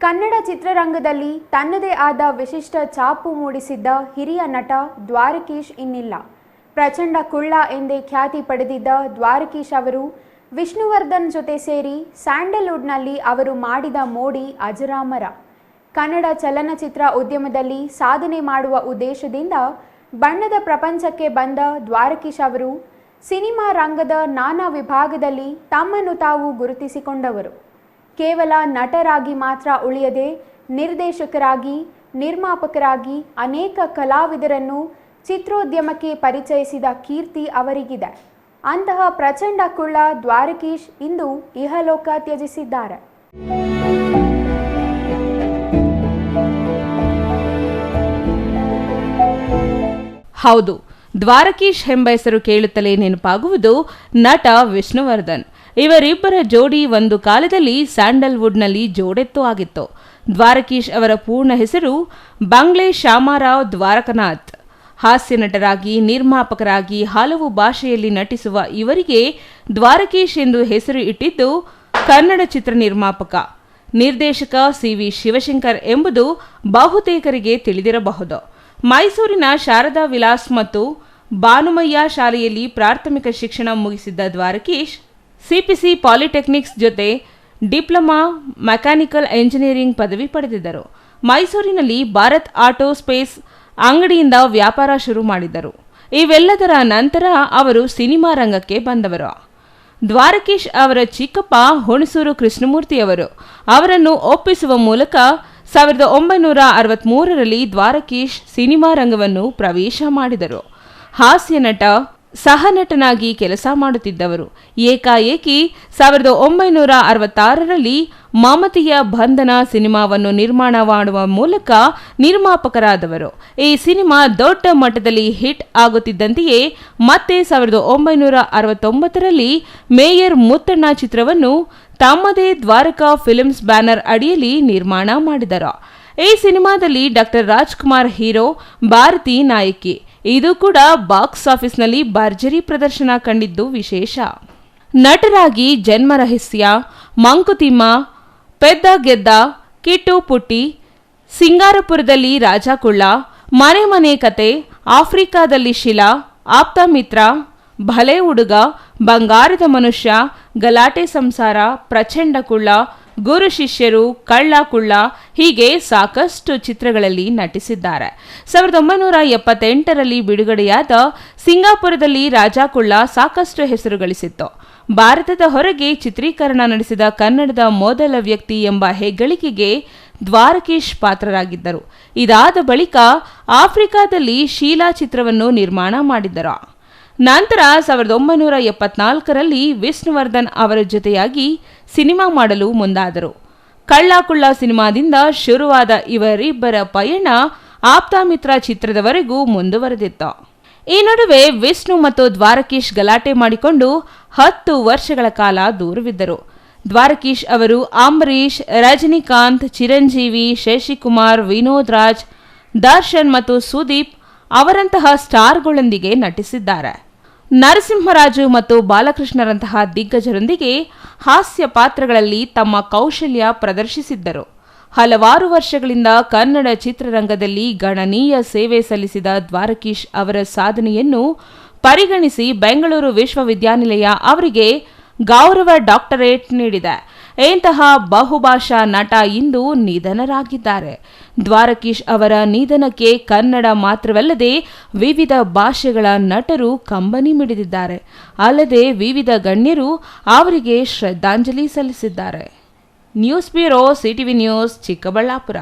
ಕನ್ನಡ ಚಿತ್ರರಂಗದಲ್ಲಿ ತನ್ನದೇ ಆದ ವಿಶಿಷ್ಟ ಛಾಪು ಮೂಡಿಸಿದ್ದ ಹಿರಿಯ ನಟ ದ್ವಾರಕೀಶ್ ಇನ್ನಿಲ್ಲ. ಪ್ರಚಂಡ ಕುಳ್ಳ ಎಂದೇ ಖ್ಯಾತಿ ಪಡೆದಿದ್ದ ದ್ವಾರಕೀಶ್ ಅವರು ವಿಷ್ಣುವರ್ಧನ್ ಜೊತೆ ಸೇರಿ ಸ್ಯಾಂಡಲ್ವುಡ್ನಲ್ಲಿ ಅವರು ಮಾಡಿದ ಮೋಡಿ ಅಜರಾಮರ. ಕನ್ನಡ ಚಲನಚಿತ್ರ ಉದ್ಯಮದಲ್ಲಿ ಸಾಧನೆ ಮಾಡುವ ಉದ್ದೇಶದಿಂದ ಬಣ್ಣದ ಪ್ರಪಂಚಕ್ಕೆ ಬಂದ ದ್ವಾರಕೀಶ್ ಅವರು ಸಿನಿಮಾ ರಂಗದ ನಾನಾ ವಿಭಾಗದಲ್ಲಿ ತಮ್ಮನ್ನು ತಾವು ಗುರುತಿಸಿಕೊಂಡವರು. ಕೇವಲ ನಟರಾಗಿ ಮಾತ್ರ ಉಳಿಯದೆ ನಿರ್ದೇಶಕರಾಗಿ, ನಿರ್ಮಾಪಕರಾಗಿ ಅನೇಕ ಕಲಾವಿದರನ್ನು ಚಿತ್ರೋದ್ಯಮಕ್ಕೆ ಪರಿಚಯಿಸಿದ ಕೀರ್ತಿ ಅವರಿಗಿದೆ. ಅಂತಹ ಪ್ರಚಂಡ ಕುಳ್ಳ ದ್ವಾರಕೀಶ್ ಇಂದು ಇಹಲೋಕ ತ್ಯಜಿಸಿದ್ದಾರೆ. ಹೌದು, ದ್ವಾರಕೀಶ್ ಎಂಬ ಹೆಸರು ಕೇಳುತ್ತಲೇ ನೆನಪಾಗುವುದು ನಟ ವಿಷ್ಣುವರ್ಧನ್. ಇವರಿಬ್ಬರ ಜೋಡಿ ಒಂದು ಕಾಲದಲ್ಲಿ ಸ್ಯಾಂಡಲ್ವುಡ್ನಲ್ಲಿ ಜೋಡೆತ್ತು ಆಗಿತ್ತು. ದ್ವಾರಕೀಶ್ ಅವರ ಪೂರ್ಣ ಹೆಸರು ಬಂಗ್ಲೆ ಶ್ಯಾಮರಾವ್ ದ್ವಾರಕನಾಥ್. ಹಾಸ್ಯ ನಟರಾಗಿ, ನಿರ್ಮಾಪಕರಾಗಿ ಹಲವು ಭಾಷೆಯಲ್ಲಿ ನಟಿಸುವ ಇವರಿಗೆ ದ್ವಾರಕೀಶ್ ಎಂದು ಹೆಸರು ಇಟ್ಟಿದ್ದು ಕನ್ನಡ ಚಿತ್ರ ನಿರ್ಮಾಪಕ, ನಿರ್ದೇಶಕ ಸಿ.ವಿ. ಶಿವಶಂಕರ್ ಎಂಬುದು ಬಹುತೇಕರಿಗೆ ತಿಳಿದಿರಬಹುದು. ಮೈಸೂರಿನ ಶಾರದಾ ವಿಲಾಸ್ ಮತ್ತು ಭಾನುಮಯ್ಯ ಶಾಲೆಯಲ್ಲಿ ಪ್ರಾಥಮಿಕ ಶಿಕ್ಷಣ ಮುಗಿಸಿದ್ದ ದ್ವಾರಕೀಶ್ ಸಿಪಿಸಿ ಪಾಲಿಟೆಕ್ನಿಕ್ಸ್ ಜೊತೆ ಡಿಪ್ಲೊಮಾ ಮೆಕ್ಯಾನಿಕಲ್ ಎಂಜಿನಿಯರಿಂಗ್ ಪದವಿ ಪಡೆದಿದ್ದರು. ಮೈಸೂರಿನಲ್ಲಿ ಭಾರತ್ ಆಟೋ ಸ್ಪೇಸ್ ಅಂಗಡಿಯಿಂದ ವ್ಯಾಪಾರ ಶುರು ಮಾಡಿದ್ದರು. ಇವೆಲ್ಲದರ ನಂತರ ಅವರು ಸಿನಿಮಾ ರಂಗಕ್ಕೆ ಬಂದವರು. ದ್ವಾರಕೀಶ್ ಅವರ ಚಿಕ್ಕಪ್ಪ ಹುಣಸೂರು ಕೃಷ್ಣಮೂರ್ತಿಯವರು ಅವರನ್ನು ಒಪ್ಪಿಸುವ ಮೂಲಕ 1963ರಲ್ಲಿ ದ್ವಾರಕೀಶ್ ಸಿನಿಮಾ ರಂಗವನ್ನು ಪ್ರವೇಶ ಮಾಡಿದರು. ಹಾಸ್ಯ ನಟ, ಸಹನಟನಾಗಿ ಕೆಲಸ ಮಾಡುತ್ತಿದ್ದವರು. ಏಕಾಏಕಿ 1966ರಲ್ಲಿ ಮಮತೆಯ ಬಂಧನ ಸಿನಿಮಾವನ್ನು ನಿರ್ಮಾಣ ಮಾಡುವ ಮೂಲಕ ನಿರ್ಮಾಪಕರಾದವರು. ಈ ಸಿನಿಮಾ ದೊಡ್ಡ ಮಟ್ಟದಲ್ಲಿ ಹಿಟ್ ಆಗುತ್ತಿದ್ದಂತೆಯೇ ಮತ್ತೆ 1969ರಲ್ಲಿ ಮೇಯರ್ ಮುತ್ತಣ್ಣ ಚಿತ್ರವನ್ನು ತಮ್ಮದೇ ದ್ವಾರಕಾ ಫಿಲ್ಮ್ಸ್ ಬ್ಯಾನರ್ ಅಡಿಯಲ್ಲಿ ನಿರ್ಮಾಣ ಮಾಡಿದರು. ಈ ಸಿನಿಮಾದಲ್ಲಿ ಡಾಕ್ಟರ್ ರಾಜ್ಕುಮಾರ್ ಹೀರೋ, ಭಾರತಿ ನಾಯಕಿ. ಇದು ಕೂಡ ಬಾಕ್ಸ್ ಆಫೀಸ್ನಲ್ಲಿ ಭರ್ಜರಿ ಪ್ರದರ್ಶನ ಕಂಡಿದ್ದು ವಿಶೇಷ. ನಟರಾಗಿ ಜನ್ಮರಹಸ್ಯ, ಮಂಕುತಿಮ್ಮ, ಪೆದ್ದ ಗೆದ್ದ, ಕಿಟ್ಟು ಪುಟ್ಟಿ, ಸಿಂಗಾರಪುರದಲ್ಲಿ ರಾಜಕುಳ್ಳ, ಮನೆ ಮನೆ ಕತೆ, ಆಫ್ರಿಕಾದಲ್ಲಿ ಶಿಲಾ, ಆಪ್ತಮಿತ್ರ, ಭಲೆ ಹುಡುಗ, ಬಂಗಾರದ ಮನುಷ್ಯ, ಗಲಾಟೆ ಸಂಸಾರ, ಪ್ರಚಂಡ ಕುಳ್ಳ, ಗುರು ಶಿಷ್ಯರು, ಕಳ್ಳ ಕುಳ್ಳ ಹೀಗೆ ಸಾಕಷ್ಟು ಚಿತ್ರಗಳಲ್ಲಿ ನಟಿಸಿದ್ದಾರೆ. 1978ರಲ್ಲಿ ಬಿಡುಗಡೆಯಾದ ಸಿಂಗಾಪುರದಲ್ಲಿ ರಾಜಕುಳ್ಳ ಸಾಕಷ್ಟು ಹೆಸರು ಗಳಿಸಿತ್ತು. ಭಾರತದ ಹೊರಗೆ ಚಿತ್ರೀಕರಣ ನಡೆಸಿದ ಕನ್ನಡದ ಮೊದಲ ವ್ಯಕ್ತಿ ಎಂಬ ಹೆಗ್ಗಳಿಕೆಗೆ ದ್ವಾರಕೀಶ್ ಪಾತ್ರರಾಗಿದ್ದರು. ಇದಾದ ಬಳಿಕ ಆಫ್ರಿಕಾದಲ್ಲಿ ಶೀಲಾ ಚಿತ್ರವನ್ನು ನಿರ್ಮಾಣ ಮಾಡಿದ್ದರು. ನಂತರ 1974ರಲ್ಲಿ ವಿಷ್ಣುವರ್ಧನ್ ಅವರ ಜೊತೆಯಾಗಿ ಸಿನಿಮಾ ಮಾಡಲು ಮುಂದಾದರು. ಕಳ್ಳ ಕುಳ್ಳ ಸಿನಿಮಾದಿಂದ ಶುರುವಾದ ಇವರಿಬ್ಬರ ಪಯಣ ಆಪ್ತಮಿತ್ರ ಚಿತ್ರದವರೆಗೂ ಮುಂದುವರೆದಿತ್ತು. ಈ ನಡುವೆ ವಿಷ್ಣು ಮತ್ತು ದ್ವಾರಕೀಶ್ ಗಲಾಟೆ ಮಾಡಿಕೊಂಡು 10 ವರ್ಷಗಳ ಕಾಲ ದೂರವಿದ್ದರು. ದ್ವಾರಕೀಶ್ ಅವರು ಅಂಬರೀಶ್, ರಜನಿಕಾಂತ್, ಚಿರಂಜೀವಿ, ಶಶಿಕುಮಾರ್, ವಿನೋದ್ ರಾಜ್, ದರ್ಶನ್ ಮತ್ತು ಸುದೀಪ್ ಅವರಂತಹ ಸ್ಟಾರ್ಗಳೊಂದಿಗೆ ನಟಿಸಿದ್ದಾರೆ. ನರಸಿಂಹರಾಜು ಮತ್ತು ಬಾಲಕೃಷ್ಣರಂತಹ ದಿಗ್ಗಜರೊಂದಿಗೆ ಹಾಸ್ಯ ಪಾತ್ರಗಳಲ್ಲಿ ತಮ್ಮ ಕೌಶಲ್ಯ ಪ್ರದರ್ಶಿಸಿದ್ದರು. ಹಲವಾರು ವರ್ಷಗಳಿಂದ ಕನ್ನಡ ಚಿತ್ರರಂಗದಲ್ಲಿ ಗಣನೀಯ ಸೇವೆ ಸಲ್ಲಿಸಿದ ದ್ವಾರಕೀಶ್ ಅವರ ಸಾಧನೆಯನ್ನು ಪರಿಗಣಿಸಿ ಬೆಂಗಳೂರು ವಿಶ್ವವಿದ್ಯಾನಿಲಯ ಅವರಿಗೆ ಗೌರವ ಡಾಕ್ಟರೇಟ್ ನೀಡಿದೆ. ಇಂತಹ ಬಹುಭಾಷಾ ನಟ ಇಂದು ನಿಧನರಾಗಿದ್ದಾರೆ. ದ್ವಾರಕೀಶ್ ಅವರ ನಿಧನಕ್ಕೆ ಕನ್ನಡ ಮಾತ್ರವಲ್ಲದೆ ವಿವಿಧ ಭಾಷೆಗಳ ನಟರು ಕಂಬನಿ ಮಿಡಿದಿದ್ದಾರೆ. ಅಲ್ಲದೆ ವಿವಿಧ ಗಣ್ಯರು ಅವರಿಗೆ ಶ್ರದ್ಧಾಂಜಲಿ ಸಲ್ಲಿಸಿದ್ದಾರೆ. News bureau, CTV news, Chikkaballapur.